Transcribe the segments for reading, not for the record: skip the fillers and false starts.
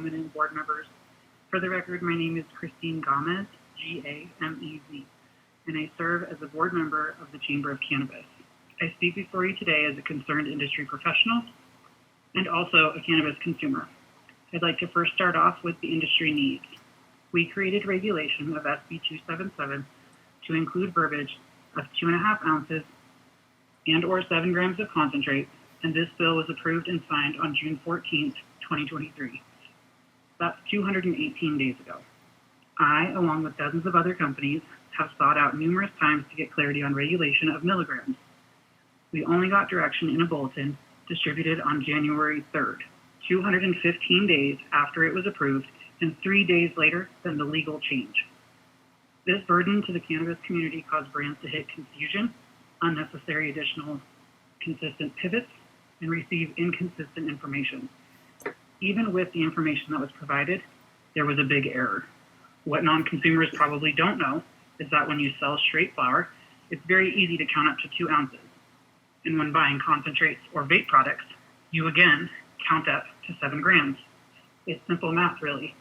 eminent board members. For the record, my name is Cristine Gamez, G-A-M-E-Z, and I serve as a board member of the Chamber of Cannabis. I speak before you today as a concerned industry professional and also a cannabis consumer. I'd like to first start off with the industry needs. We created regulation of SB 277 to include verbiage of 2.5 ounces and or 7 grams of concentrate, and this bill was approved and signed on June 14th, 2023. That's 218 days ago. I, along with dozens of other companies, have sought out numerous times to get clarity on regulation of milligrams. We only got direction in a bulletin distributed on January 3rd, 215 days after it was approved and 3 days later than the legal change. This burden to the cannabis community caused brands to hit confusion, unnecessary additional consistent pivots, and receive inconsistent information. Even with the information that was provided, there was a big error. What non-consumers probably don't know is that when you sell straight flower, it's very easy to count up to 2 ounces. And when buying concentrates or vape products, you again count up to 7 grams. It's simple math, really.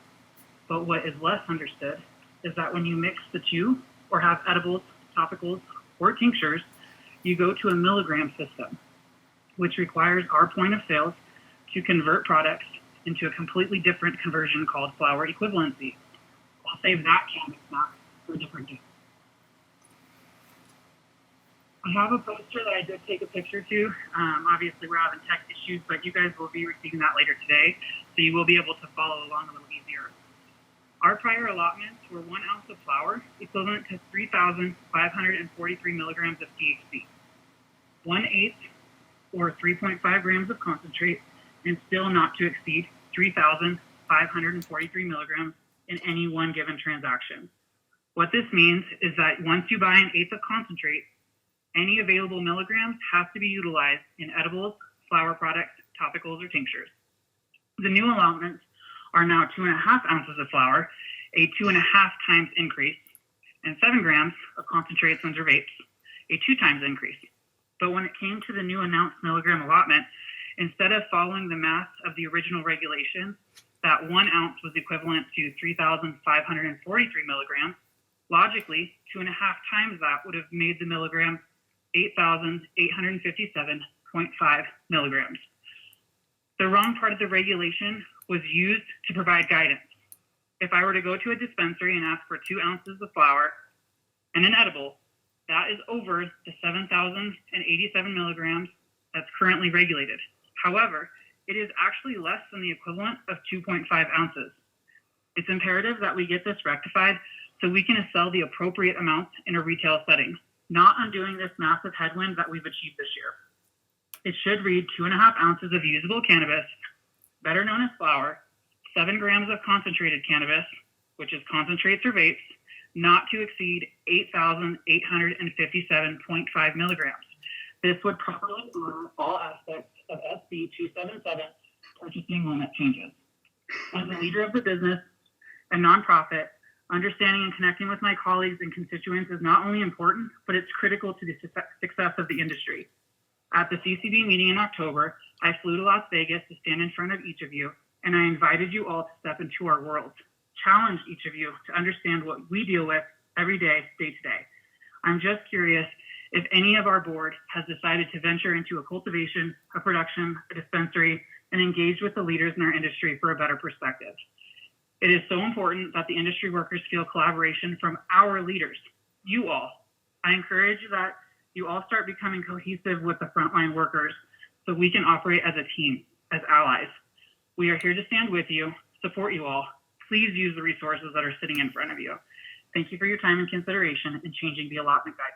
But what is less understood is that when you mix the two or have edibles, topicals, or tinctures, you go to a milligram system, which requires our point of sales to convert products into a completely different conversion called flower equivalency. I'll save that cannabis math for a different day. I have a poster that I did take a picture to. Obviously, we're having tech issues, but you guys will be receiving that later today, so you will be able to follow along a little easier. Our prior allotments were 1 ounce of flower, equivalent to 3,543 milligrams of THC, 1/8 or 3.5 grams of concentrate, and still not to exceed 3,543 milligrams in any one given transaction. What this means is that once you buy 1/8 of concentrate, any available milligrams have to be utilized in edibles, flower products, topicals, or tinctures. The new allotments are now 2.5 ounces of flower, a 2.5 times increase, and 7 grams of concentrates and vapes, a 2 times increase. But when it came to the new announced milligram allotment, instead of following the math of the original regulation, that 1 ounce was equivalent to 3,543 milligrams, logically, 2.5 times that would have made the milligram 8,857.5 milligrams. The wrong part of the regulation was used to provide guidance. If I were to go to a dispensary and ask for 2 ounces of flower and an edible, that is over the 7,087 milligrams that's currently regulated. However, it is actually less than the equivalent of 2.5 ounces. It's imperative that we get this rectified so we can sell the appropriate amounts in a retail setting, not undoing this massive headwind that we've achieved this year. It should read 2.5 ounces of usable cannabis, better known as flower, 7 grams of concentrated cannabis, which is concentrates or vapes, not to exceed 8,857.5 milligrams. This would properly honor all aspects of SB 277 purchasing limit changes. As a leader of the business and nonprofit, understanding and connecting with my colleagues and constituents is not only important, but it's critical to the success of the industry. At the CCB meeting in October, I flew to Las Vegas to stand in front of each of you, and I invited you all to step into our world, challenge each of you to understand what we deal with every day, day to day. I'm just curious if any of our board has decided to venture into a cultivation, a production, a dispensary, and engage with the leaders in our industry for a better perspective. It is so important that the industry workers feel collaboration from our leaders, you all. I encourage that you all start becoming cohesive with the frontline workers so we can operate as a team, as allies. We are here to stand with you, support you all. Please use the resources that are sitting in front of you. Thank you for your time and consideration in changing the allotment guide.